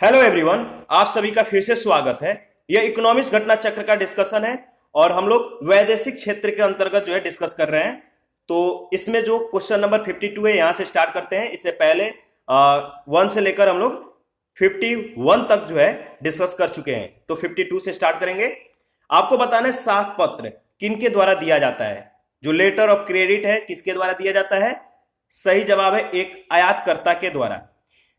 Hello everyone, आप सभी का फिर से स्वागत है। यह इकोनॉमिक्स घटना चक्र का डिस्कशन है और हम लोग वैदेशिक क्षेत्र के अंतर्गत जो है डिस्कस कर रहे हैं। तो इसमें जो क्वेश्चन नंबर 52 है यहाँ से स्टार्ट करते हैं। इससे पहले 1 से लेकर हम लोग 51 तक जो है डिस्कस कर चुके हैं। तो 52 से स्टार्ट करेंगे। आपको बताना है साख पत्र किनके द्वारा दिया जाता है। जो लेटर ऑफ क्रेडिट है किसके द्वारा दिया जाता है? सही जवाब है एक आयातकर्ता के द्वारा।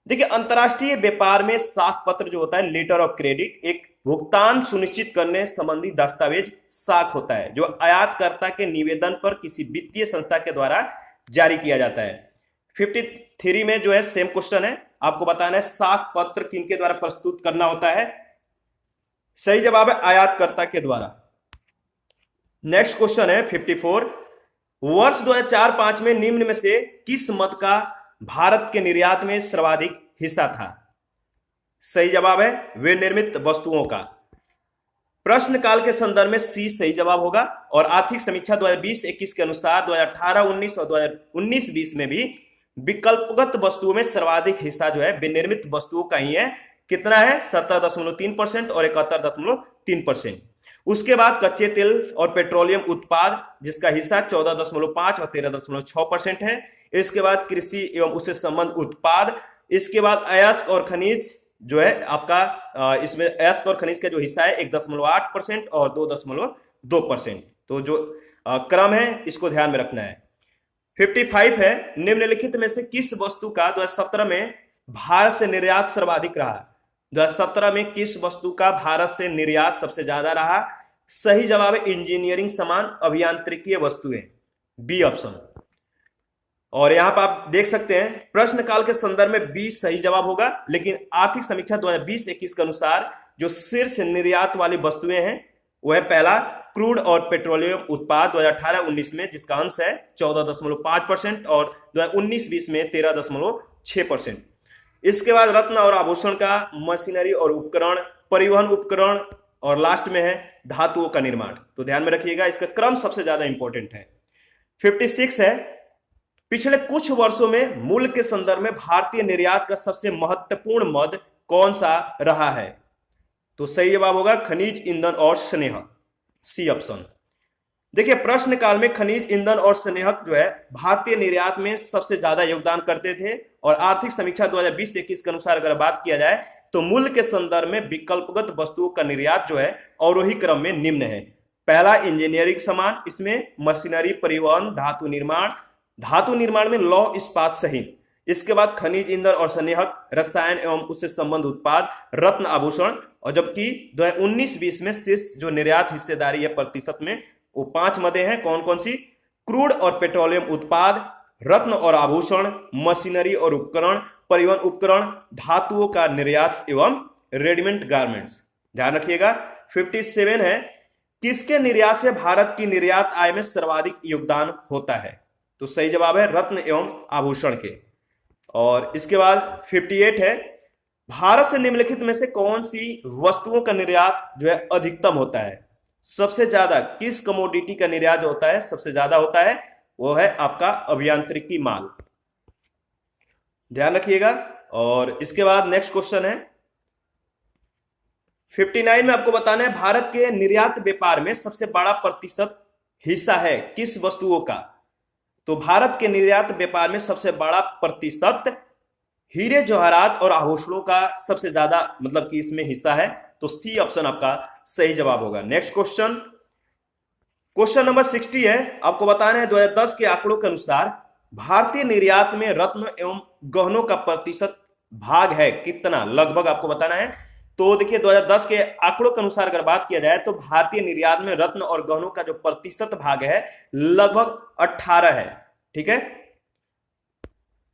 देखिए, अंतरराष्ट्रीय व्यापार में साख पत्र जो होता है, लेटर ऑफ क्रेडिट, एक भुगतान सुनिश्चित करने संबंधी दस्तावेज साख होता है जो आयातकर्ता के निवेदन पर किसी वित्तीय संस्था के द्वारा जारी किया जाता है। 53 में जो है सेम क्वेश्चन है, आपको बताना है साख पत्र किनके द्वारा प्रस्तुत करना होता है। सही जवाब है आयातकर्ता के द्वारा। नेक्स्ट क्वेश्चन है 54। वर्ष 2004-5 में निम्न में से किस मद का भारत के निर्यात में सर्वाधिक हिस्सा था? सही जवाब है विनिर्मित वस्तुओं का। प्रश्न काल के संदर्भ में सी सही जवाब होगा। और आर्थिक समीक्षा 2020-21 के अनुसार 2018-19 और 2019-20 में भी विकल्पगत वस्तुओं में सर्वाधिक हिस्सा जो है विनिर्मित वस्तुओं का ही है। कितना है? 17.3% और 71.3%। उसके बाद कच्चे तेल और पेट्रोलियम उत्पाद जिसका हिस्सा 14.5 और 13.6% है। इसके बाद कृषि एवं उससे संबंध उत्पाद। इसके बाद अयस्क और खनिज जो है आपका, इसमें अयस्क और खनिज का जो हिस्सा है 1.8% और 2.2%। तो जो क्रम है इसको ध्यान में रखना है। 55 है, निम्नलिखित में से किस वस्तु का 2017 में भारत से निर्यात सर्वाधिक रहा? 2017 में किस वस्तु का भारत से निर्यात सबसे ज्यादा रहा? सही जवाब है इंजीनियरिंग सामान, अभियांत्रिकीय वस्तुएं, बी ऑप्शन। और यहां पर आप देख सकते हैं प्रश्न काल के संदर्भ में बी सही जवाब होगा। लेकिन आर्थिक समीक्षा 2020-21 के अनुसार जो शीर्ष निर्यात वाली वस्तुएं हैं वह पहला क्रूड और पेट्रोलियम उत्पाद 2018-19 में जिसका अंश है 14.5% और 2019-20 में 13.6%। इसके बाद रत्न और आभूषण का, मशीनरी और उपकरण, परिवहन उपकरण और लास्ट में है धातुओं का निर्माण। तो ध्यान में रखिएगा, इसका क्रम सबसे ज्यादा इंपॉर्टेंट है। 56 है, पिछले कुछ वर्षों में मूल्य के संदर्भ में भारतीय निर्यात का सबसे महत्वपूर्ण मद कौन सा रहा है? तो सही जवाब होगा खनिज, ईंधन और स्नेह, सी ऑप्शन। देखिए, प्रश्न काल में खनिज, ईंधन और स्नेहक जो है भारतीय निर्यात में सबसे ज्यादा योगदान करते थे। और आर्थिक समीक्षा 2020-21 के अनुसार अगर बात किया जाए तो मूल्य के संदर्भ में विकल्पगत वस्तुओं का निर्यात जो है अवरोही क्रम में निम्न है। पहला इंजीनियरिंग सामान, इसमें मशीनरी, परिवहन, धातु निर्माण, धातु निर्माण में लौह इस्पात सहित। इसके बाद खनिज, ईंधन और स्नेहक, रसायन एवं उससे संबंध उत्पाद, रत्न, आभूषण। और जबकि 2019-20 में शीर्ष जो निर्यात हिस्सेदारी है प्रतिशत में वो 5 मदें हैं। कौन कौन सी? क्रूड और पेट्रोलियम उत्पाद, रत्न और आभूषण, मशीनरी और उपकरण, परिवहन उपकरण, धातुओं का निर्यात एवं रेडीमेड गारमेंट्स। ध्यान रखिएगा। 57 है, किसके निर्यात से भारत की निर्यात आय में सर्वाधिक योगदान होता है? तो सही जवाब है रत्न एवं आभूषण के। और इसके बाद 58 है, भारत से निम्नलिखित में से कौन सी वस्तुओं का निर्यात जो है अधिकतम होता है? सबसे ज्यादा किस कमोडिटी का निर्यात जो होता है सबसे ज्यादा होता है? वो है आपका अभियांत्रिकी माल। ध्यान रखिएगा। और इसके बाद नेक्स्ट क्वेश्चन है 59 में आपको बताना है भारत के निर्यात व्यापार में सबसे बड़ा प्रतिशत हिस्सा है किस वस्तुओं का? तो भारत के निर्यात व्यापार में सबसे बड़ा प्रतिशत हीरे, जवाहरात और आभूषणों का सबसे ज्यादा मतलब कि इसमें हिस्सा है। तो सी ऑप्शन आपका सही जवाब होगा। नेक्स्ट क्वेश्चन, क्वेश्चन नंबर 60 है, आपको बताना है 2010 के आंकड़ों के अनुसार भारतीय निर्यात में रत्न एवं गहनों का प्रतिशत भाग है कितना? लगभग आपको बताना है। तो देखिए, 2010 के आंकड़ों के अनुसार अगर बात किया जाए तो भारतीय निर्यात में रत्न और गहनों का जो प्रतिशत भाग है लगभग 18 है। ठीक है।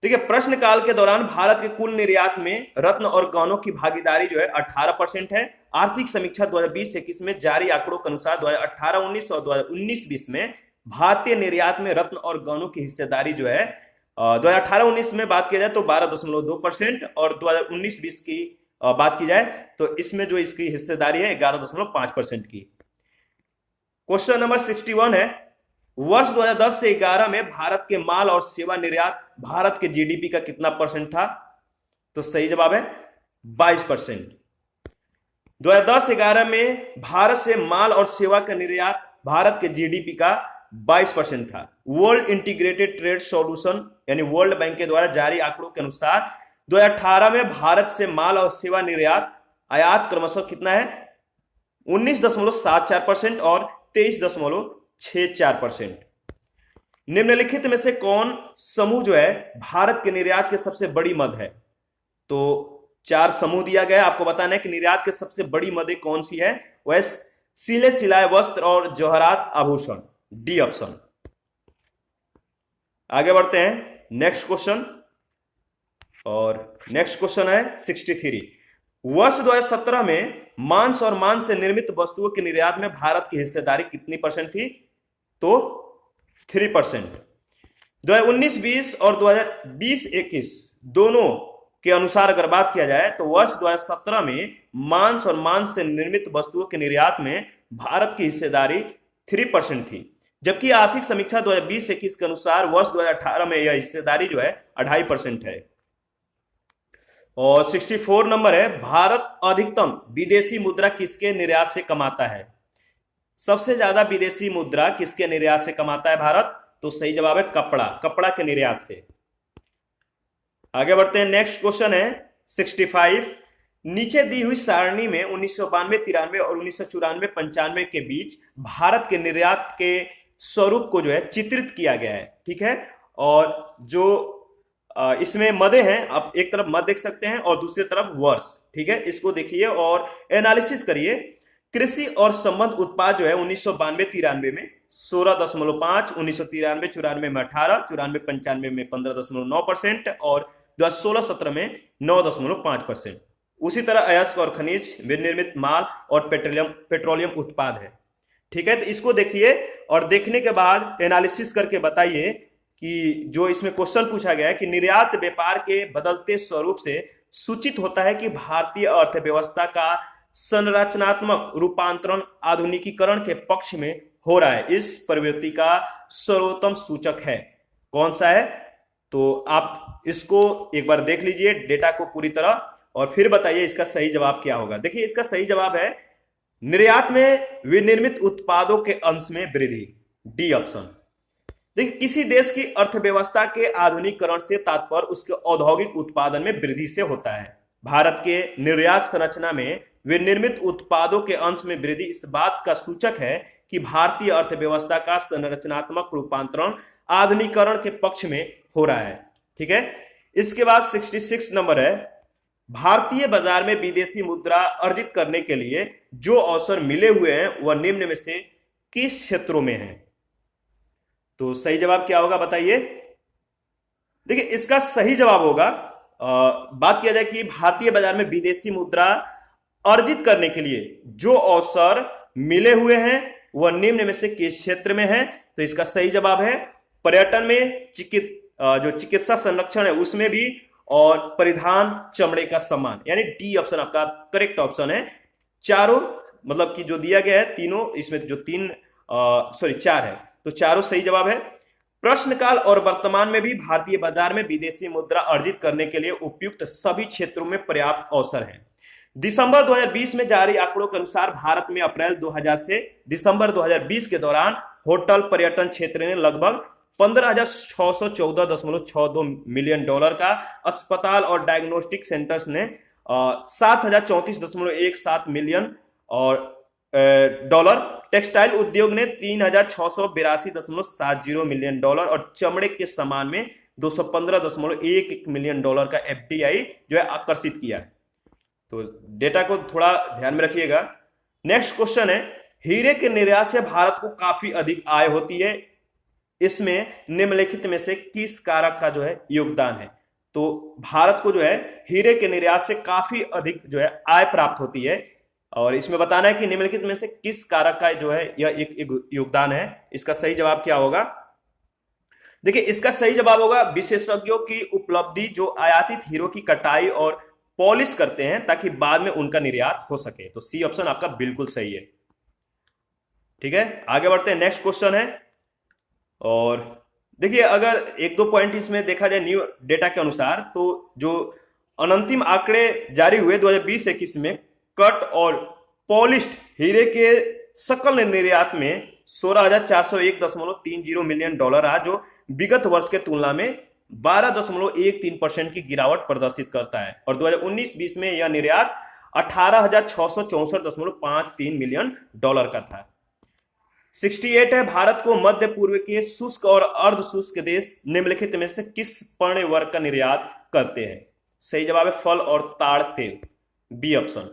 देखिए, प्रश्न काल के दौरान भारत के कुल निर्यात में रत्न और गहनों की भागीदारी जो है 18% है। आर्थिक समीक्षा 2020-21 में जारी आंकड़ों के अनुसार 2018-19 और 2019-20 में भारतीय निर्यात में रत्न और गहनों की हिस्सेदारी जो है 2018-19 में बात की जाए तो 12.2% और 2019-20 की बात की जाए तो इसमें जो इसकी हिस्सेदारी है 11.5% की। क्वेश्चन नंबर 61 है, वर्ष 2010 से 11 में भारत के माल और सेवा निर्यात भारत के जीडीपी का कितना परसेंट था? तो सही जवाब है 22%। 2010-11 में भारत से माल और सेवा का निर्यात भारत के जीडीपी का 22% था। वर्ल्ड इंटीग्रेटेड ट्रेड सॉल्यूशन यानी वर्ल्ड बैंक के द्वारा जारी आंकड़ों के अनुसार 2018 में भारत से माल और सेवा निर्यात आयात क्रमशः कितना है, 19.74% और 23.64%। निम्नलिखित में से कौन समूह जो है भारत के निर्यात के सबसे बड़ी मद है? तो 4 समूह दिया गया, आपको बताना है कि निर्यात के सबसे बड़ी मदें कौन सी है। वह सिले सिलाए वस्त्र और जवाहरात आभूषण, डी ऑप्शन। आगे बढ़ते हैं नेक्स्ट क्वेश्चन, और नेक्स्ट क्वेश्चन है 63। वर्ष 2017 में मांस और मांस से निर्मित वस्तुओं के निर्यात में भारत की हिस्सेदारी कितनी परसेंट थी? तो 3%। 2019-20 और 2020-21 दोनों के अनुसार अगर बात किया जाए तो वर्ष 2017 में मांस और मांस से निर्मित वस्तुओं के निर्यात में भारत की हिस्सेदारी 3% थी, जबकि आर्थिक समीक्षा 2020-21 के अनुसार वर्ष 2018 में यह हिस्सेदारी जो है 2.5% है। और 64 नंबर है, भारत अधिकतम विदेशी मुद्रा किसके निर्यात से कमाता है? सबसे ज्यादा विदेशी मुद्रा किसके निर्यात से कमाता है भारत? तो सही जवाब है कपड़ा के निर्यात से। आगे बढ़ते हैं नेक्स्ट क्वेश्चन है 65। नीचे दी हुई सारणी में 1992-93 और 1994-95 के बीच भारत के निर्यात के स्वरूप को जो है चित्रित किया गया है, ठीक है। और जो इसमें मदे हैं, आप एक तरफ मद देख सकते हैं और दूसरी तरफ वर्ष, ठीक है। इसको देखिए और एनालिसिस करिए। कृषि और संबंध उत्पाद जो है 1992-93 में 16.5, 1993-94 में 18, 94-95 में 15.9% और 2016-17 में 9.5%। उसी तरह अयस्क और खनिज, विनिर्मित माल और पेट्रोलियम उत्पाद है, ठीक है। तो इसको देखिए और देखने के बाद एनालिसिस करके बताइए कि जो इसमें क्वेश्चन पूछा गया है कि निर्यात व्यापार के बदलते स्वरूप से सूचित होता है कि भारतीय अर्थव्यवस्था का संरचनात्मक रूपांतरण आधुनिकीकरण के पक्ष में हो रहा है। इस प्रवृत्ति का सर्वोत्तम सूचक है, कौन सा है? तो आप इसको एक बार देख लीजिए डेटा को पूरी तरह और फिर बताइए इसका सही जवाब क्या होगा। देखिए इसका सही जवाब है निर्यात में विनिर्मित उत्पादों के अंश में वृद्धि, डी ऑप्शन। देखिए किसी देश की अर्थव्यवस्था के आधुनिकीकरण से तात्पर्य उसके औद्योगिक उत्पादन में वृद्धि से होता है। भारत के निर्यात संरचना में विनिर्मित उत्पादों के अंश में वृद्धि इस बात का सूचक है कि भारतीय अर्थव्यवस्था का संरचनात्मक रूपांतरण आधुनिकीकरण के पक्ष में हो रहा है, ठीक है। इसके बाद 66 नंबर है, भारतीय बाजार में विदेशी मुद्रा अर्जित करने के लिए जो अवसर मिले हुए हैं वह निम्न में से किस क्षेत्रों में है? तो सही जवाब क्या होगा बताइए। देखिए इसका सही जवाब होगा, बात किया जाए कि भारतीय बाजार में विदेशी मुद्रा अर्जित करने के लिए जो अवसर मिले हुए हैं वह निम्न में से किस क्षेत्र में है? तो इसका सही जवाब है पर्यटन में, जो चिकित्सा संरक्षण है उसमें भी, और परिधान, चमड़े का सामान, यानी डी ऑप्शन आपका करेक्ट ऑप्शन है। चारों मतलब कि जो दिया गया है तीनों, इसमें जो 4 है तो चारों सही जवाब है। प्रश्नकाल और वर्तमान में भी भारतीय बाजार में विदेशी मुद्रा अर्जित करने के लिए उपयुक्त सभी क्षेत्रों में पर्याप्त अवसर है। दिसंबर 2020 में जारी आंकड़ों के अनुसार भारत में अप्रैल 2000 से दिसंबर 2020 के दौरान होटल पर्यटन क्षेत्र ने लगभग 15,614.62 मिलियन डॉलर का, अस्पताल और डायग्नोस्टिक सेंटर्स ने 7,034.17 मिलियन और डॉलर, टेक्सटाइल उद्योग ने 3,682.70 मिलियन डॉलर और चमड़े के सामान में 215.11 मिलियन डॉलर का एफडीआई जो है आकर्षित किया है। तो डेटा को थोड़ा ध्यान में रखिएगा। नेक्स्ट क्वेश्चन है, हीरे के निर्यात से भारत को काफी अधिक आय होती है, इसमें निम्नलिखित में से किस कारक का जो है योगदान है? तो भारत को जो है हीरे के निर्यात से काफी अधिक जो है आय प्राप्त होती है, और इसमें बताना है कि निम्नलिखित में से किस कारक का जो है यह एक योगदान है। इसका सही जवाब क्या होगा? देखिए इसका सही जवाब होगा विशेषज्ञों की उपलब्धि जो आयातित हीरो की कटाई और पॉलिश करते हैं ताकि बाद में उनका निर्यात हो सके। तो सी ऑप्शन आपका बिल्कुल सही है, ठीक है। आगे बढ़ते हैं, नेक्स्ट क्वेश्चन है। और देखिए अगर 1-2 पॉइंट इसमें देखा जाए न्यू डेटा के अनुसार, तो जो अंतिम आंकड़े जारी हुए 2020-21 में कट और पॉलिश्ड हीरे के सकल निर्यात में 16,401.30 मिलियन डॉलर रहा, जो विगत वर्ष के तुलना में 12.13% की गिरावट प्रदर्शित करता है। और 2019-20 में यह निर्यात 18,664.53 मिलियन डॉलर का था। 68 है, भारत को मध्य पूर्व के शुष्क और अर्ध शुष्क देश निम्नलिखित में से किस पण्य वर्ग का निर्यात करते हैं? सही जवाब है फल और ताड़ तेल, बी ऑप्शन।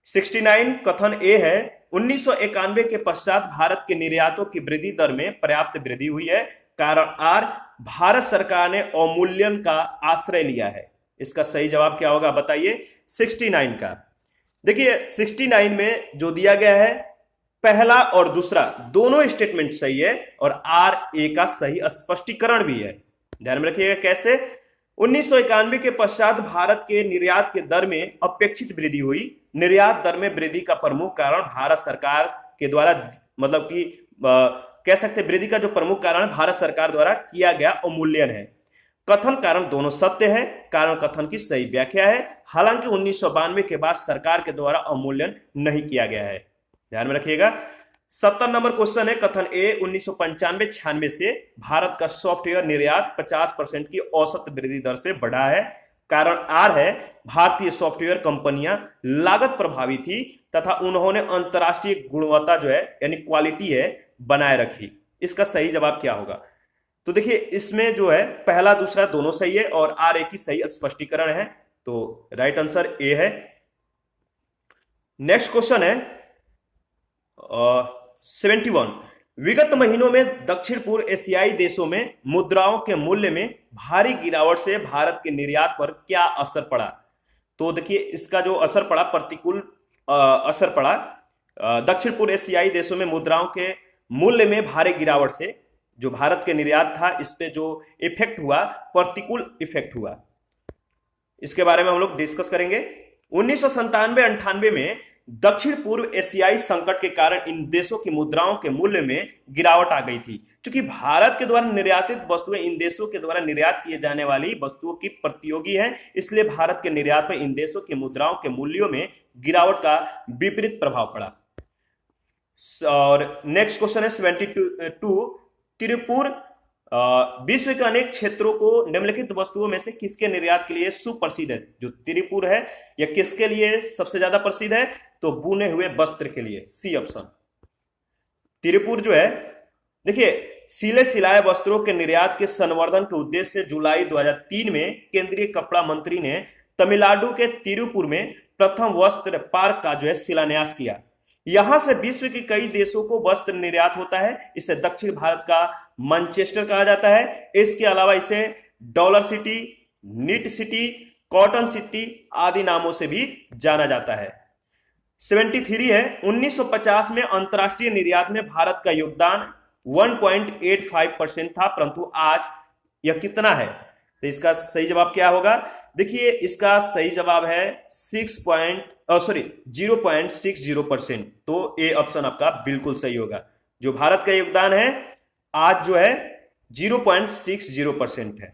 69 कथन ए है, 1991 के पश्चात भारत के निर्यातों की वृद्धि दर में पर्याप्त वृद्धि हुई है। कारण आर, भारत सरकार ने अवमूल्यन का आश्रय लिया है। इसका सही जवाब क्या होगा बताइए 69 का। देखिए 69 में जो दिया गया है पहला और दूसरा दोनों स्टेटमेंट सही है और आर ए का सही स्पष्टीकरण भी है। ध्यान में रखिएगा कैसे। 1991 के पश्चात भारत के निर्यात के दर में अपेक्षित वृद्धि हुई। निर्यात दर में वृद्धि का प्रमुख कारण भारत सरकार के द्वारा मतलब कि कह सकते वृद्धि का जो प्रमुख कारण भारत सरकार द्वारा किया गया अवमूल्यन है। कथन कारण दोनों सत्य है, कारण कथन की सही व्याख्या है। हालांकि 1992 के बाद सरकार के द्वारा अवमूल्यन नहीं किया गया है। ध्यान में रखिएगा। 70 नंबर क्वेश्चन है, कथन ए 1995-96 से भारत का सॉफ्टवेयर निर्यात 50% की औसत वृद्धि दर से बढ़ा है। कारण आर है, भारतीय सॉफ्टवेयर कंपनियां लागत प्रभावी थी तथा उन्होंने अंतरराष्ट्रीय गुणवत्ता जो है यानी क्वालिटी है बनाए रखी। इसका सही जवाब क्या होगा? तो देखिए इसमें जो है पहला दूसरा दोनों सही है और आर ए की सही स्पष्टीकरण है, तो राइट आंसर ए है। नेक्स्ट क्वेश्चन है 71, विगत महीनों में दक्षिण पूर्व एशियाई देशों में मुद्राओं के मूल्य में भारी गिरावट से भारत के निर्यात पर क्या असर पड़ा? तो देखिए इसका जो असर पड़ा प्रतिकूल असर पड़ा दक्षिण पूर्व एशियाई देशों में मुद्राओं के मूल्य में भारी गिरावट से जो भारत के निर्यात था इस पे जो इफेक्ट हुआ प्रतिकूल इफेक्ट हुआ। इसके बारे में हम लोग डिस्कस करेंगे। 1997-98 में दक्षिण पूर्व एशियाई संकट के कारण इन देशों की मुद्राओं के मूल्य में गिरावट आ गई थी। क्योंकि भारत के द्वारा निर्यातित वस्तुएं इन देशों के द्वारा निर्यात किए जाने वाली वस्तुओं की प्रतियोगी हैं, इसलिए भारत के निर्यात पर इन देशों की मुद्राओं के मूल्यों में गिरावट का विपरीत प्रभाव पड़ा। और नेक्स्ट क्वेश्चन है 72, त्रिपुर विश्व के अनेक क्षेत्रों को निम्नलिखित वस्तुओं में से किसके निर्यात के लिए सुप्रसिद्ध है? जो त्रिपुर है यह किसके लिए सबसे ज्यादा प्रसिद्ध है? तो बुने हुए वस्त्र के लिए, सी ऑप्शन। त्रिपुर जो है देखिए सिले सिलाए वस्त्रों के निर्यात के संवर्धन के उद्देश्य से जुलाई 2003 में केंद्रीय कपड़ा मंत्री ने तमिलनाडु के तिरुपुर में प्रथम वस्त्र पार्क का जो है शिलान्यास किया। यहां से विश्व के कई देशों को वस्त्र निर्यात होता है। इसे दक्षिण भारत का मैनचेस्टर कहा जाता है। इसके अलावा इसे dollar city, knit city, cotton city आदि नामों से भी जाना जाता है। 73 है, 1950 में अंतरराष्ट्रीय निर्यात में भारत का योगदान 1.85% था, परंतु आज यह कितना है? तो इसका सही जवाब क्या होगा? देखिए इसका सही जवाब है 0.60%। तो ए ऑप्शन आपका बिल्कुल सही होगा। जो भारत का योगदान है आज जो है 0.60% है।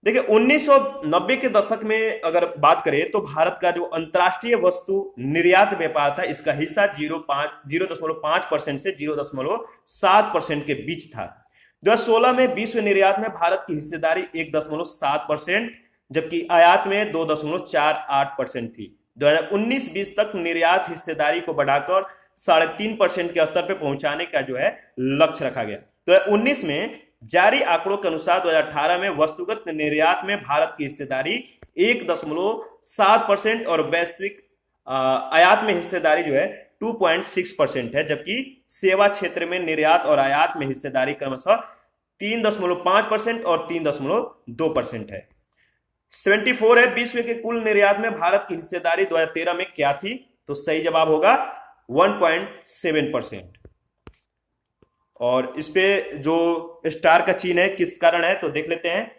देखिए 1990 के दशक में अगर बात करें तो भारत का जो अंतरराष्ट्रीय वस्तु निर्यात व्यापार था इसका हिस्सा 0.5% से 0.7% के बीच था। 2016 में विश्व निर्यात में भारत की हिस्सेदारी 1.7%, जबकि आयात में 2.48% थी। 2019-20 तक निर्यात हिस्सेदारी को बढ़ाकर 3.5% के स्तर पर पहुंचाने का जो है लक्ष्य रखा गया। 2019 में जारी आंकड़ों के अनुसार 2018 में वस्तुगत निर्यात में भारत की हिस्सेदारी 1.7% और वैश्विक आयात में हिस्सेदारी जो है 2.6% है, जबकि सेवा क्षेत्र में निर्यात और आयात में हिस्सेदारी क्रमशः 3.5% और 3.2% है। 74 है, विश्व के कुल निर्यात में भारत की हिस्सेदारी 2013 में क्या थी? तो सही जवाब होगा 1.7%। और इस पे जो स्टार का चिन्ह है किस कारण है तो देख लेते हैं।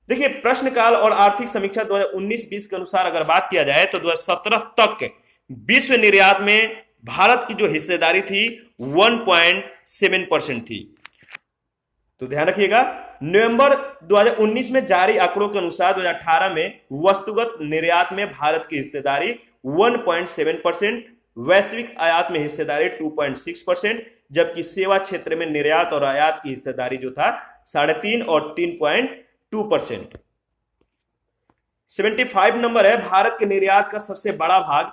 देखिए प्रश्नकाल और आर्थिक समीक्षा 2019-20 के अनुसार अगर बात किया जाए तो 2017 तक विश्व निर्यात में भारत की जो हिस्सेदारी थी 1.7% थी। तो ध्यान रखिएगा नवंबर 2019 में जारी आंकड़ों के अनुसार 2018 में वस्तुगत निर्यात में भारत की हिस्सेदारी 1.7%, वैश्विक आयात में हिस्सेदारी 2.6%, जबकि सेवा क्षेत्र में निर्यात और आयात की हिस्सेदारी जो था 3.5 और 3.2%। 75 नंबर है, भारत के निर्यात का सबसे बड़ा भाग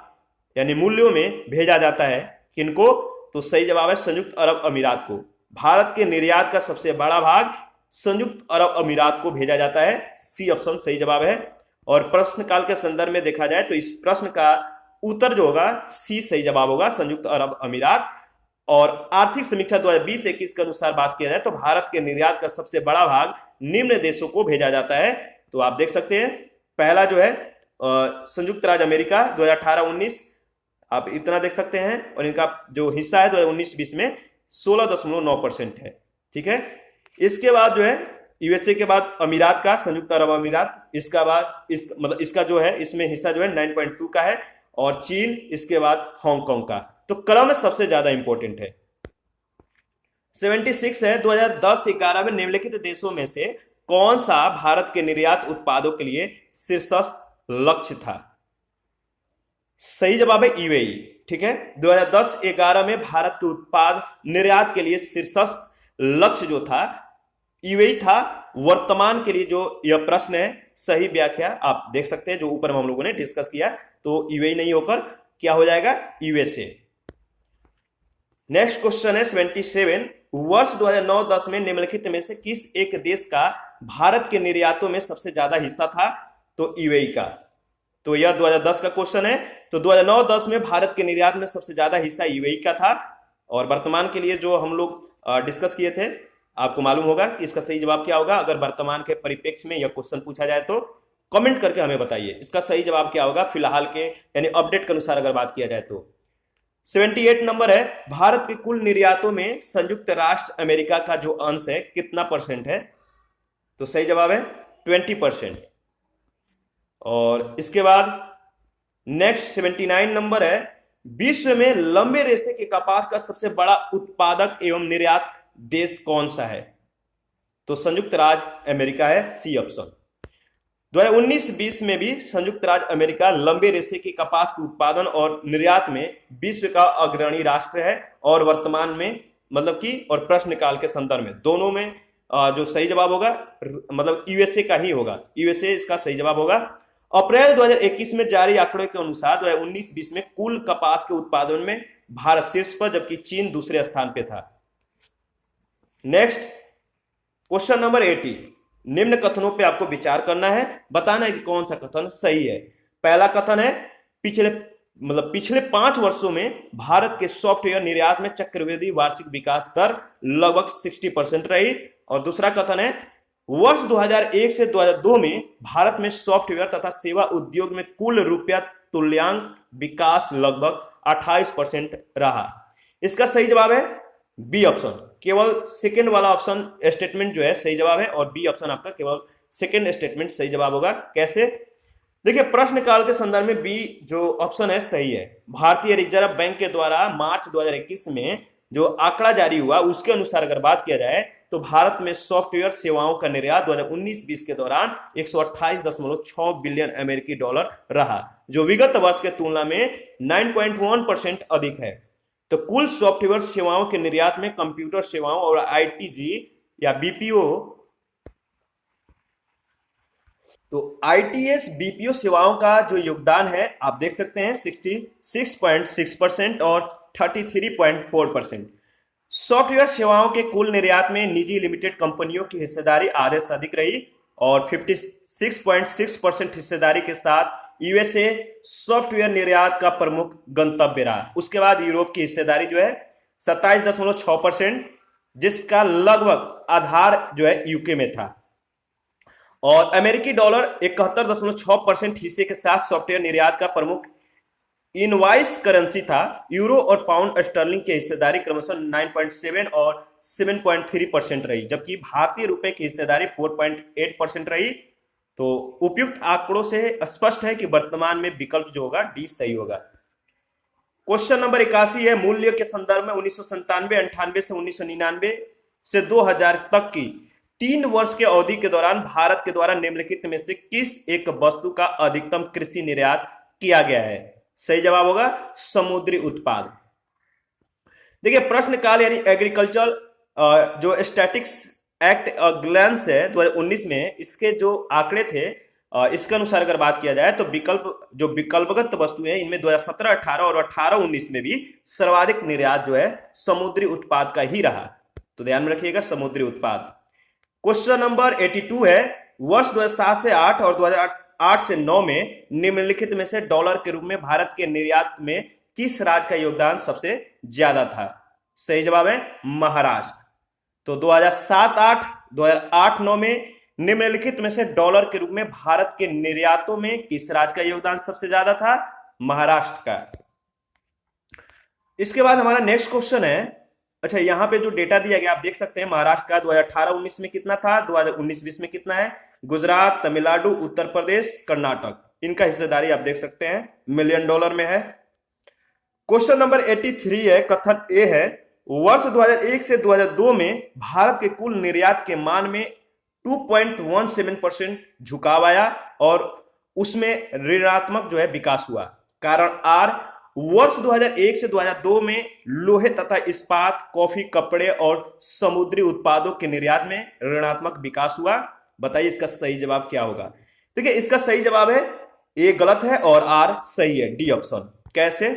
यानी मूल्यों में भेजा जाता है किनको? तो सही जवाब है संयुक्त अरब अमीरात को। भारत के निर्यात का सबसे बड़ा भाग संयुक्त अरब अमीरात को भेजा जाता है, सी ऑप्शन सही जवाब है। और प्रश्न काल के संदर्भ में देखा जाए तो इस प्रश्न का उत्तर जो होगा सी सही जवाब होगा, संयुक्त अरब अमीरात। और आर्थिक समीक्षा 2020-21 के अनुसार बात किया जाए तो भारत के निर्यात का सबसे बड़ा भाग निम्न देशों को भेजा जाता है। तो आप देख सकते हैं पहला जो है संयुक्त राज्य अमेरिका 2018-19 आप इतना देख सकते हैं, और इनका जो हिस्सा है 2019-20 में 16.9% है। ठीक है, इसके बाद जो है यूएसए के बाद अमीरात का संयुक्त अरब अमीरात, इसका बाद इसका जो है इसमें हिस्सा जो है 9.2 का है, और चीन, इसके बाद हांगकांग का। तो क्रम सबसे ज्यादा इंपॉर्टेंट है। 76 है, 2010-11 में निम्नलिखित देशों में से कौन सा भारत के निर्यात उत्पादों के लिए शीर्षस्थ लक्ष्य था? सही जवाब है यूएई। ठीक है, 2010-11 में भारत के उत्पाद निर्यात के लिए शीर्षस्थ लक्ष्य जो था यूएई था। वर्तमान के लिए जो यह प्रश्न है सही व्याख्या आप देख सकते हैं जो ऊपर हम लोगों ने डिस्कस किया, तो यूएई नहीं होकर क्या हो जाएगा? यूएसए। नेक्स्ट क्वेश्चन है 77, वर्ष 2009-10 में निम्नलिखित में से किस एक देश का भारत के निर्यातों में सबसे ज्यादा हिस्सा था? तो यूएई का। तो यह 2010 का क्वेश्चन है। तो 2009-10 में भारत के निर्यात में सबसे ज्यादा हिस्सा यूएई का था। और वर्तमान के लिए जो हम लोग डिस्कस किए थे, आपको मालूम होगा कि इसका सही जवाब क्या होगा। अगर वर्तमान के परिप्रेक्ष्य में यह क्वेश्चन पूछा जाए तो कमेंट करके हमें बताइए इसका सही जवाब क्या होगा फिलहाल के यानी अपडेट के अनुसार अगर बात किया जाए तो। 78 नंबर है, भारत के कुल निर्यातों में संयुक्त राष्ट्र अमेरिका का जो अंश है कितना परसेंट है? तो सही जवाब है 20%। और इसके बाद नेक्स्ट 79 नंबर है, विश्व में लंबे रेशे के कपास का सबसे बड़ा उत्पादक एवं निर्यात देश कौन सा है? तो संयुक्त राज्य अमेरिका है, सी ऑप्शन। 2019-20 में भी संयुक्त राज्य अमेरिका लंबे रेशे के कपास के उत्पादन और निर्यात में विश्व का अग्रणी राष्ट्र है। और वर्तमान में मतलब कि और प्रश्नकाल के संदर्भ में दोनों में जो सही जवाब होगा मतलब यूएसए का ही होगा, यूएसए इसका सही जवाब होगा। अप्रैल 2021 में जारी आंकड़ों के अनुसार 2019-20 में कुल कपास के उत्पादन में भारत शीर्ष पर जबकि चीन दूसरे स्थान पे था। नेक्स्ट क्वेश्चन नंबर 80, निम्न कथनों पे आपको विचार करना है, बताना है कि कौन सा कथन सही है। पहला कथन है पिछले 5 वर्षों में भारत के सॉफ्टवेयर निर्यात में चक्रवृद्धि वार्षिक विकास दर लगभग 60% रही। और दूसरा कथन है वर्ष 2001 से 2002 में भारत में सॉफ्टवेयर तथा सेवा उद्योग में कुल रुपया तुल्यांक विकास लगभग 28% रहा। इसका सही जवाब है बी ऑप्शन, केवल सेकंड वाला ऑप्शन स्टेटमेंट जो है सही जवाब है, और बी ऑप्शन आपका केवल सेकंड स्टेटमेंट सही जवाब होगा। कैसे? देखिए प्रश्न काल के संदर्भ में बी जो ऑप्शन है सही है। भारतीय रिजर्व बैंक के द्वारा मार्च 2021 में जो आंकड़ा जारी हुआ उसके अनुसार अगर बात किया जाए तो भारत में सॉफ्टवेयर सेवाओं का निर्यात 2019-20 के दौरान 128.6 बिलियन अमेरिकी डॉलर रहा, जो विगत वर्ष के तुलना में 9.1% अधिक है। तो कुल सॉफ्टवेयर सेवाओं के निर्यात में कंप्यूटर सेवाओं और आईटीजी या बीपीओ, तो आईटीएस बीपीओ सेवाओं का जो योगदान है आप देख सकते हैं 66.6% और 33.4%। सॉफ्टवेयर सेवाओं के कुल निर्यात में निजी लिमिटेड कंपनियों की हिस्सेदारी आधे से अधिक रही और 56.6% हिस्सेदारी के साथ यूएसए सॉफ्टवेयर निर्यात का प्रमुख गंतव्य रहा। उसके बाद यूरोप की हिस्सेदारी जो है 27.6%, जिसका लगभग आधार जो है यूके में था, और अमेरिकी डॉलर 71.6% हिस्से के साथ सॉफ्टवेयर निर्यात का प्रमुख इनवॉइस करेंसी था। यूरो और पाउंड स्टर्लिंग की हिस्सेदारी क्रमशः 9.7 और 7.3% रही, जबकि भारतीय रुपए की हिस्सेदारी 4.8% रही। तो उपयुक्त आंकड़ों से स्पष्ट है कि वर्तमान में विकल्प जो होगा डी सही होगा। क्वेश्चन नंबर 81 है, मूल्य के संदर्भ में 1997, 98 से 1999 से 2000 तक की 3 वर्ष के अवधि के दौरान भारत के द्वारा निम्नलिखित में से किस एक वस्तु का अधिकतम कृषि निर्यात किया गया है? सही जवाब होगा समुद्री उत्पाद। देखिए प्रश्न काल यानी एग्रीकल्चर जो स्टैटिक्स एक्ट ग्लैंस है 2019 में, इसके जो आंकड़े थे इसके अनुसार अगर बात किया जाए तो विकल्पगत वस्तुएं इनमें 2017, 18 और 18-19 में भी सर्वाधिक निर्यात जो है समुद्री उत्पाद का ही रहा। तो ध्यान में रखिएगा समुद्री उत्पाद। क्वेश्चन नंबर 82 है, वर्ष 2007 से 8 और 2008 से 9 में निम्नलिखित में से डॉलर के रूप में भारत के निर्यात में किस राज्य का योगदान सबसे ज्यादा था? सही जवाब है महाराष्ट्र। तो 2007-8, 2008-9 में निम्नलिखित में से डॉलर के रूप में भारत के निर्यातों में किस राज्य का योगदान सबसे ज्यादा था? महाराष्ट्र का। इसके बाद हमारा नेक्स्ट क्वेश्चन है, अच्छा यहां पे जो डेटा दिया गया आप देख सकते हैं, महाराष्ट्र का 2018-19 में कितना था, 2019-20 में कितना है, गुजरात, तमिलनाडु, उत्तर प्रदेश, कर्नाटक, इनका हिस्सेदारी आप देख सकते हैं मिलियन डॉलर में है। क्वेश्चन नंबर 83 है, कथन ए है, वर्ष 2001 से 2002 में भारत के कुल निर्यात के मान में 2.17% झुकाव आया और उसमें ऋणात्मक जो है विकास हुआ। कारण आर, वर्ष 2001 से 2002 में लोहे तथा इस्पात, कॉफी, कपड़े और समुद्री उत्पादों के निर्यात में ऋणात्मक विकास हुआ। बताइए इसका सही जवाब क्या होगा? देखिए इसका सही जवाब है ए गलत है और आर सही है, डी ऑप्शन। कैसे?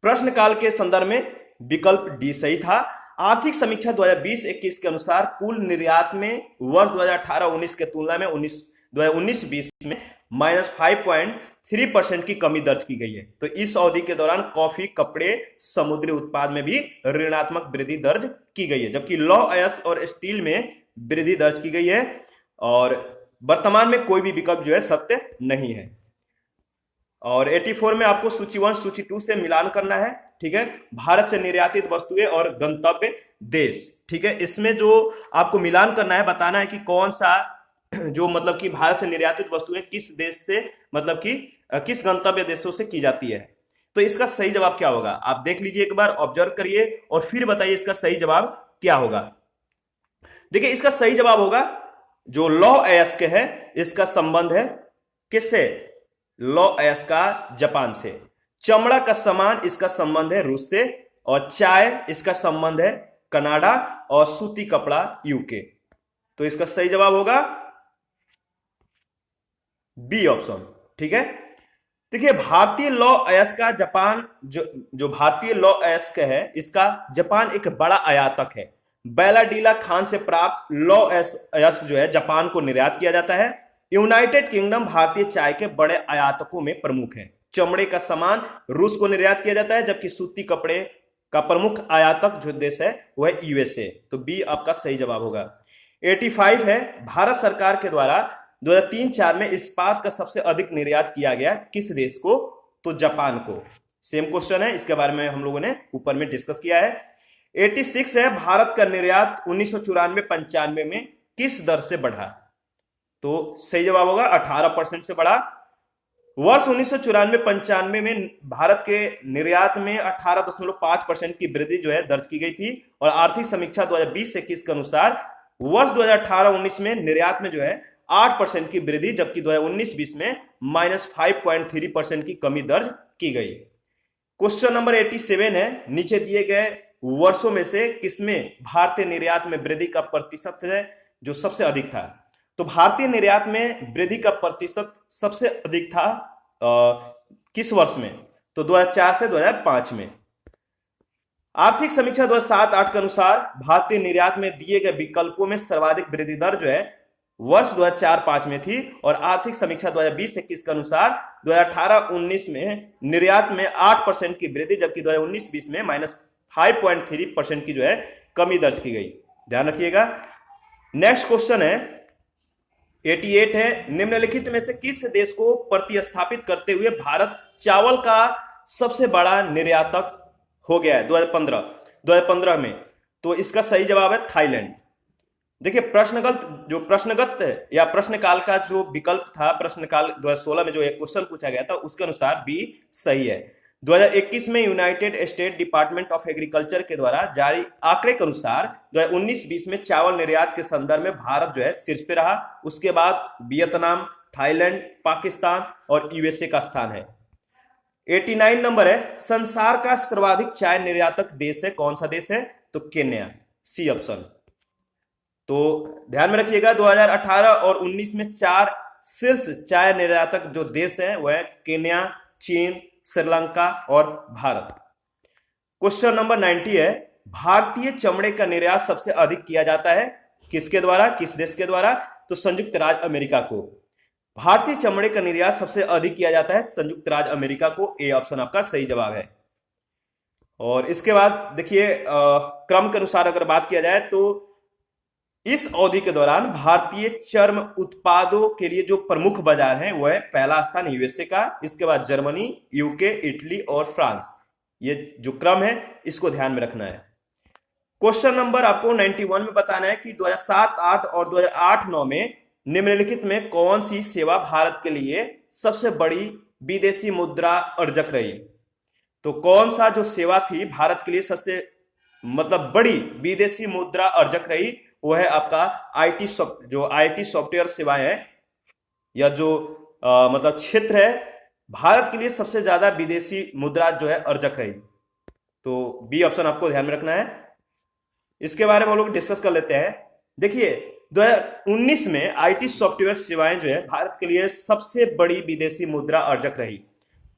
प्रश्न काल के संदर्भ में विकल्प डी सही था। आर्थिक समीक्षा 2020-21 के अनुसार कुल निर्यात में वर्ष 2018-19 के तुलना में 2019-20 में -5.3% की कमी दर्ज की गई है। तो इस अवधि के दौरान कॉफी, कपड़े, समुद्री उत्पाद में भी ऋणात्मक वृद्धि दर्ज की गई है, जबकि लौह अयस्क और स्टील में वृद्धि दर्ज की गई है। और वर्तमान में कोई भी विकल्प जो है सत्य नहीं है। और 84 में आपको सूची 1 सूची 2 से मिलान करना है, ठीक है, भारत से निर्यातित वस्तुएं और गंतव्य देश, ठीक है। इसमें जो आपको मिलान करना है, बताना है कि कौन सा जो मतलब कि भारत से निर्यातित वस्तुएं किस देश से मतलब कि किस गंतव्य देशों से की जाती है। तो इसका सही जवाब क्या होगा आप देख लीजिए, एक बार ऑब्जर्व करिए और फिर बताइए इसका सही जवाब क्या होगा। देखिए इसका सही जवाब होगा जो लौह अयस्क है, इसका संबंध है किससे? लौह अयस्क का जापान से। चमड़ा का सामान इसका संबंध है रूस से, और चाय इसका संबंध है कनाडा, और सूती कपड़ा यूके। तो इसका सही जवाब होगा बी ऑप्शन, ठीक है। देखिए भारतीय लौह अयस्क का जापान जो भारतीय लौह अयस्क है इसका जापान एक बड़ा आयातक है। बैलाडीला खान से प्राप्त लौह अयस्क जो है जापान को निर्यात किया जाता है। यूनाइटेड किंगडम भारतीय चाय के बड़े आयातकों में प्रमुख है। चमड़े का सामान रूस को निर्यात किया जाता है, जबकि सूती कपड़े का प्रमुख आयातक जो देश है वह यूएसए। तो बी आपका सही जवाब होगा। 85 है, भारत सरकार के द्वारा 2003-04 में इस्पात का सबसे अधिक निर्यात किया गया किस देश को? तो जापान को। सेम क्वेश्चन है, इसके बारे में हम लोगों ने ऊपर में डिस्कस किया है। 86 है, भारत का निर्यात 1994-95 में किस दर से बढ़ा? तो सही जवाब होगा 18% से बढ़ा। वर्ष 1994-95 में भारत के निर्यात में 18.5% की वृद्धि जो है दर्ज की गई थी, और आर्थिक समीक्षा 2020-21 के अनुसार वर्ष 2018-19 में निर्यात में जो है 8% की वृद्धि, जबकि 2019-20 में -5.3% की कमी दर्ज की गई। क्वेश्चन नंबर 87 है, नीचे दिए गए वर्षों में से किसमें भारतीय निर्यात में वृद्धि का प्रतिशत है जो सबसे अधिक था? तो भारतीय निर्यात में वृद्धि का प्रतिशत सबसे अधिक था किस वर्ष में? तो 2004 से 2005 में। आर्थिक समीक्षा 2007-08 के अनुसार भारतीय निर्यात में दिए गए विकल्पों में सर्वाधिक वृद्धि दर जो है वर्ष 2004-05 में थी, और आर्थिक समीक्षा 2020-21 के अनुसार 2018-19 में निर्यात में 8% की वृद्धि, जबकि 2019-20 में -5.3% की जो है कमी दर्ज की गई। ध्यान रखिएगा। नेक्स्ट क्वेश्चन है 88 है, निम्नलिखित में से किस देश को प्रतिस्थापित करते हुए भारत चावल का सबसे बड़ा निर्यातक हो गया है 2015 में? तो इसका सही जवाब है थाईलैंड। देखिए प्रश्नगत या प्रश्नकाल का जो विकल्प था, प्रश्नकाल 2016 में जो एक क्वेश्चन पूछा गया था उसके अनुसार बी सही है। 2021 में United state department of agriculture के द्वारा जारी आंकड़े के अनुसार 2019-20 में चावल निर्यात के संदर्भ में भारत जो है शीर्ष पे रहा। उसके बाद वियतनाम, थाईलैंड, पाकिस्तान और यूएसए का स्थान है। 89 नंबर है, संसार का सर्वाधिक चाय निर्यातक देश है, कौन सा देश है? तो केन्या, सी ऑप्शन। तो ध्यान में रखिएगा 2018 और 19 में 4 शीर्ष चाय निर्यातक जो देश हैं वह केन्या, चीन, श्रीलंका और भारत। क्वेश्चन नंबर 90 है, भारतीय चमड़े का निर्यात सबसे अधिक किया जाता है किसके द्वारा, किस देश के द्वारा? तो संयुक्त राज्य अमेरिका को। भारतीय चमड़े का निर्यात सबसे अधिक किया जाता है संयुक्त राज्य अमेरिका को, ए ऑप्शन आपका सही जवाब है। और इसके बाद देखिए क्रम के अनुसार अगर बात किया जाए तो इस अवधि के दौरान भारतीय चर्म उत्पादों के लिए जो प्रमुख बाजार हैं वह पहला स्थान यूएसए का, इसके बाद जर्मनी, यूके, इटली और फ्रांस। ये जो क्रम है इसको ध्यान में रखना है। क्वेश्चन नंबर आपको 91 में बताना है कि 2007-8 और 2008-9 में निम्नलिखित में कौन सी सेवा भारत के लिए सबसे बड़ी विदेशी मुद्रा अर्जक रही? तो कौन सा जो सेवा थी भारत के लिए सबसे बड़ी विदेशी मुद्रा अर्जक रही? वो है आपका आईटी सॉफ्टवेयर सेवाएं हैं, या जो क्षेत्र है भारत के लिए सबसे ज्यादा विदेशी मुद्रा जो है अर्जक रही। तो बी ऑप्शन आपको ध्यान में रखना है। इसके बारे में हम लोग डिस्कस कर लेते हैं। देखिए 2019 में आईटी सॉफ्टवेयर सेवाएं जो है भारत के लिए सबसे बड़ी विदेशी मुद्रा अर्जक रही।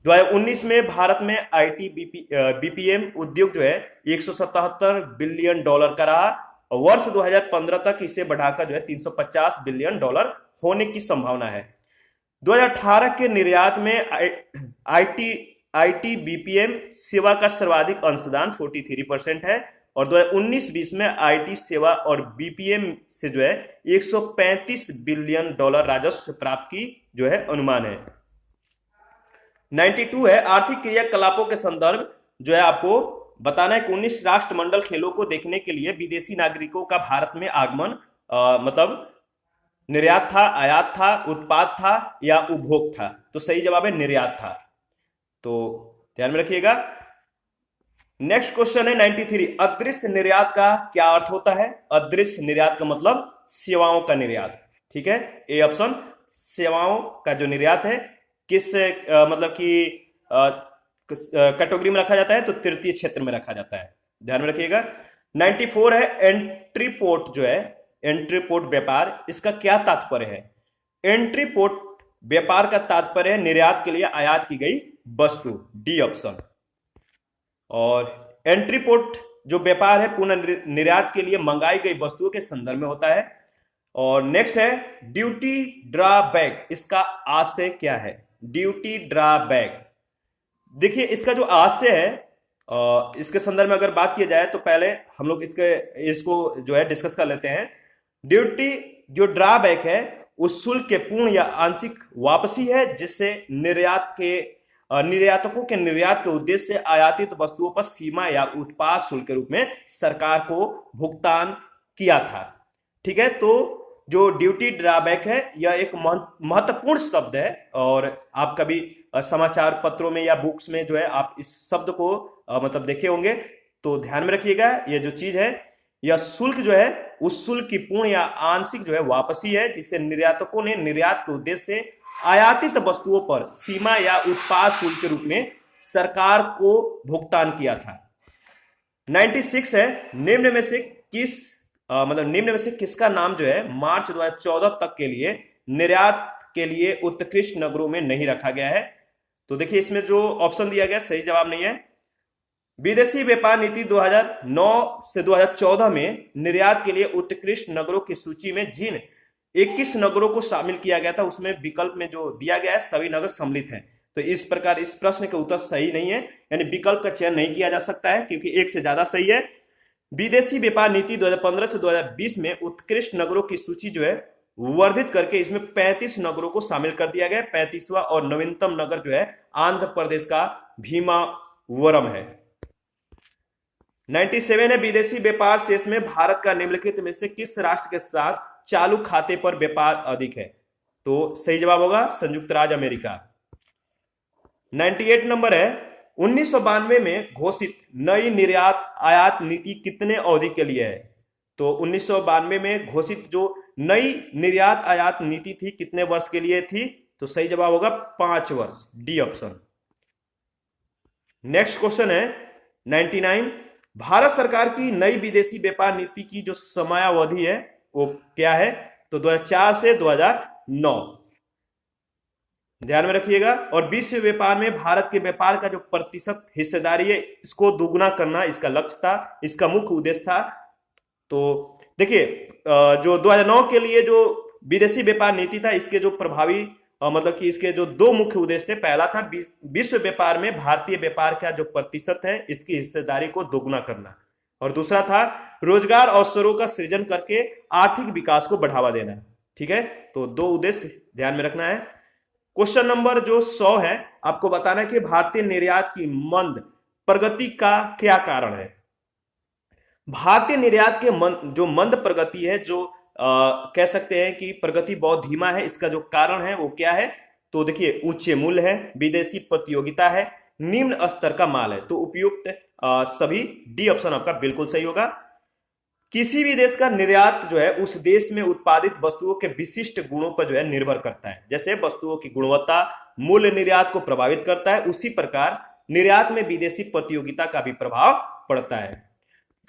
2019 में भारत में आईटी बीपीएम उद्योग जो है 177 बिलियन डॉलर का रहा और वर्ष 2015 तक इसे बढ़ाकर जो है 350 बिलियन डॉलर होने की संभावना है। 2018 के निर्यात में आईटी बीपीएम सेवा का सर्वाधिक अंशदान 43% है और 2019-20 में आईटी सेवा और बीपीएम से जो है 135 बिलियन डॉलर राजस्व प्राप्त की जो है अनुमान है। 92 है, आर्थिक क्रियाकलापों के संदर्भ जो है आपको बताना है कि 19 राष्ट्रमंडल खेलों को देखने के लिए विदेशी नागरिकों का भारत में आगमन निर्यात था, आयात था, उत्पाद था या उपभोग था? तो सही जवाब है निर्यात था। तो ध्यान में रखिएगा। नेक्स्ट क्वेश्चन है 93, अदृश्य निर्यात का क्या अर्थ होता है? अदृश्य निर्यात का मतलब सेवाओं का निर्यात, ठीक है, ए ऑप्शन। सेवाओं का जो निर्यात है किस कैटेगरी में रखा जाता है? तो तृतीय क्षेत्र में रखा जाता है, ध्यान में रखिएगा। 94 है, एंट्री पोर्ट जो है एंट्री पोर्ट व्यापार, इसका क्या तात्पर्य है? एंट्री पोर्ट व्यापार का तात्पर्य है निर्यात के लिए आयात की गई वस्तु, डी ऑप्शन। और एंट्री पोर्ट जो व्यापार है पुनः निर्यात के लिए मंगाई गई वस्तुओं के संदर्भ में होता है। और नेक्स्ट है ड्यूटी ड्रॉबैक, इसका आशय क्या है? ड्यूटी ड्रॉबैक, देखिए इसका जो आशय है इसके संदर्भ में अगर बात की जाए तो पहले हम लोग इसको जो है डिस्कस कर लेते हैं। ड्यूटी जो ड्रॉबैक है उस शुल्क के पूर्ण या आंशिक वापसी है जिससे निर्यातकों के निर्यात के उद्देश्य से आयातित वस्तुओं पर सीमा या उत्पाद शुल्क के रूप में सरकार को भुगतान किया था, ठीक है। तो जो ड्यूटी ड्रॉबैक है यह एक महत्वपूर्ण शब्द है और आप कभी समाचार पत्रों में या बुक्स में जो है आप इस शब्द को देखे होंगे, तो ध्यान में रखिएगा। यह जो चीज है यह शुल्क जो है उस शुल्क की पूर्ण या आंशिक जो है वापसी है जिससे निर्यातकों ने निर्यात के उद्देश्य से आयातित वस्तुओं पर सीमा या उत्पाद शुल्क के रूप में सरकार को भुगतान किया था। 96 है, निम्न में से किसका नाम जो है मार्च 2014 तक के लिए निर्यात के लिए उत्कृष्ट नगरों में नहीं रखा गया है? तो देखिए इसमें जो ऑप्शन दिया गया सही जवाब नहीं है। विदेशी व्यापार नीति 2009 से 2014 में निर्यात के लिए उत्कृष्ट नगरों की सूची में जिन 21 नगरों को शामिल किया गया था उसमें विकल्प में जो दिया गया है सभी नगर सम्मिलित हैं। तो इस प्रकार इस प्रश्न का उत्तर सही नहीं है, यानी विकल्प का चयन नहीं किया जा सकता है क्योंकि एक से ज्यादा सही है। विदेशी व्यापार नीति 2015 से 2020 में उत्कृष्ट नगरों की सूची जो है वर्धित करके इसमें 35 नगरों को शामिल कर दिया गया। 35वां और नवीनतम नगर जो है आंध्र प्रदेश का भीमावरम है। 97 है, विदेशी व्यापार शेष में भारत का निम्नलिखित में से किस राष्ट्र के साथ चालू खाते पर व्यापार अधिक है? तो सही जवाब होगा संयुक्त राज्य अमेरिका। 98 नंबर है, 1992 में घोषित नई निर्यात आयात नीति कितने अवधि के लिए है? तो 1992 में घोषित जो नई निर्यात आयात नीति थी कितने वर्ष के लिए थी? तो सही जवाब होगा 5 वर्ष, डी ऑप्शन। नेक्स्ट क्वेश्चन है 99। भारत सरकार की नई विदेशी व्यापार नीति की जो समयावधि है वो क्या है? तो 2004 से 2009, ध्यान में रखिएगा। और विश्व व्यापार में भारत के व्यापार का जो प्रतिशत हिस्सेदारी है इसको दोगुना करना इसका लक्ष्य था, इसका मुख्य उद्देश्य था। तो देखिए जो 2009 के लिए जो विदेशी व्यापार नीति था इसके जो प्रभावी मतलब कि इसके जो दो मुख्य उद्देश्य थे, पहला था विश्व व्यापार में भारतीय व्यापार का जो प्रतिशत है इसकी हिस्सेदारी को दोगुना करना, और दूसरा था रोजगार अवसरों का सृजन करके आर्थिक विकास को बढ़ावा देना। ठीक है, तो दो उद्देश्य ध्यान में रखना है। क्वेश्चन नंबर जो 100 है, आपको बताना है कि भारतीय निर्यात की मंद प्रगति का क्या कारण है। भारतीय निर्यात के जो मंद प्रगति है, जो कह सकते हैं कि प्रगति बहुत धीमा है, इसका जो कारण है वो क्या है? तो देखिए ऊंचे मूल्य है, विदेशी प्रतियोगिता है, निम्न स्तर का माल है। तो उपयुक्त सभी डी ऑप्शन आपका बिल्कुल सही होगा। किसी भी देश का निर्यात जो है उस देश में उत्पादित वस्तुओं के विशिष्ट गुणों पर जो है निर्भर करता है। जैसे वस्तुओं की गुणवत्ता मूल्य निर्यात को प्रभावित करता है, उसी प्रकार निर्यात में विदेशी प्रतियोगिता का भी प्रभाव पड़ता है।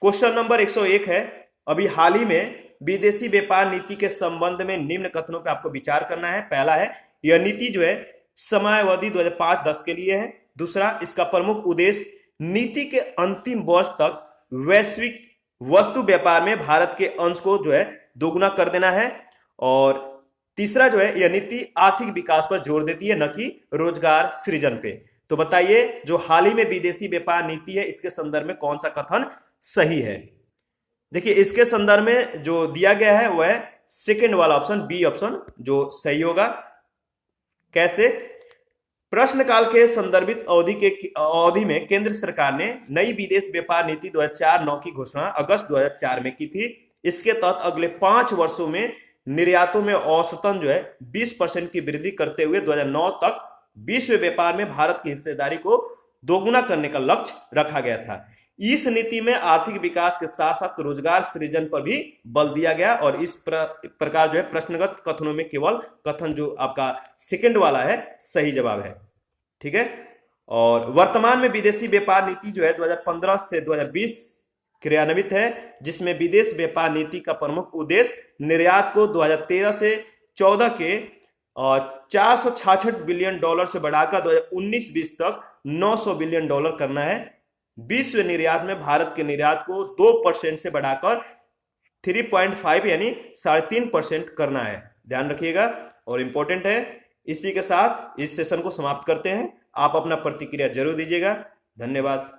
क्वेश्चन नंबर 101 है, अभी हाल ही में विदेशी व्यापार नीति के संबंध में निम्न कथनों पर आपको विचार करना है। पहला है, यह नीति जो है समयावधि 2005-10 के लिए है। दूसरा, इसका प्रमुख उद्देश्य नीति के अंतिम वर्ष तक वैश्विक वस्तु व्यापार में भारत के अंश को जो है दोगुना कर देना है। और तीसरा जो है, यह नीति आर्थिक विकास पर जोर देती है, न कि रोजगार सृजन पे। तो बताइए जो हाल ही में विदेशी व्यापार नीति है इसके संदर्भ में कौन सा कथन सही है? देखिए इसके संदर्भ में जो दिया गया है वह है सेकेंड वाला ऑप्शन, बी ऑप्शन जो सही होगा। कैसे? प्रश्नकाल के संदर्भित अवधि में केंद्र सरकार ने नई विदेश व्यापार नीति 2004-9 की घोषणा अगस्त 2004 में की थी। इसके तहत अगले 5 वर्षों में निर्यातों में औसतन जो है 20% की वृद्धि करते हुए 2009 तक विश्व व्यापार में भारत की हिस्सेदारी को दोगुना करने का लक्ष्य रखा गया था। इस नीति में आर्थिक विकास के साथ साथ रोजगार सृजन पर भी बल दिया गया, और इस प्रकार जो है प्रश्नगत कथनों में केवल कथन जो आपका सेकंड वाला है सही जवाब है। ठीक है, और वर्तमान में विदेशी व्यापार नीति जो है 2015 से 2020 क्रियान्वित है, जिसमें विदेश व्यापार नीति का प्रमुख उद्देश्य निर्यात को 2013 से 14 के 466 बिलियन डॉलर से बढ़ाकर 2019-20 तक 900 बिलियन डॉलर करना है। विश्व निर्यात में भारत के निर्यात को 2% से बढ़ाकर 3.5 यानी 3.5% करना है। ध्यान रखिएगा और इंपॉर्टेंट है। इसी के साथ इस सेशन को समाप्त करते हैं। आप अपना प्रतिक्रिया जरूर दीजिएगा। धन्यवाद।